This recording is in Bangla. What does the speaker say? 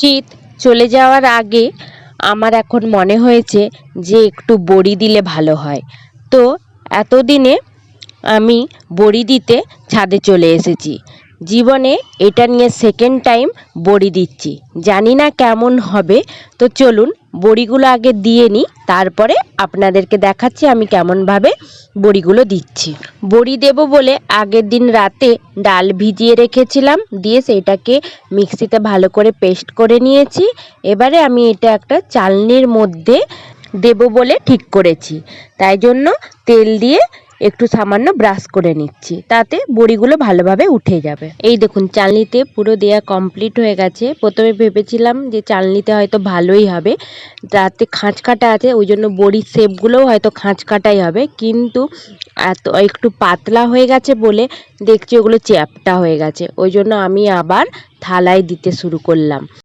শীত চলে যাওয়ার আগে আমার এখন মনে হয়েছে যে একটু বড়ি দিলে ভালো হয়। তো এতদিনে আমি বড়ি দিতে ছাদে চলে এসেছি। জীবনে এটা নিয়ে সেকেন্ড টাইম বড়ি দিচ্ছি, জানি না কেমন হবে। তো চলুন বড়িগুলো আগে দিয়ে নিই, তারপরে আপনাদেরকে দেখাচ্ছি আমি কেমনভাবে বড়িগুলো দিচ্ছি। বড়ি দেব বলে আগের দিন রাতে ডাল ভিজিয়ে রেখেছিলাম, দিয়ে সেটাকে মিক্সিতে ভালো করে পেস্ট করে নিয়েছি। এবারে আমি এটা একটা চালনির মধ্যে দেব বলে ঠিক করেছি, তাই জন্য তেল দিয়ে একটু সামান্য ব্রাশ করে নিচ্ছি, তাতে বড়িগুলো ভালোভাবে উঠে যাবে। এই দেখুন চালনিতে পুরো দেয়া কমপ্লিট হয়ে গেছে। প্রথমে ভেবেছিলাম যে চালনিতে হয়তো ভালোই হবে, তাতে খাঁজ কাটা আছে, ওই জন্য বড়ির শেপগুলোও হয়তো খাঁজ কাটাই হবে, কিন্তু একটু পাতলা হয়ে গেছে বলে দেখছি ওগুলো চ্যাপ্টা হয়ে গেছে। ওই জন্য আমি আবার থালায় দিতে শুরু করলাম।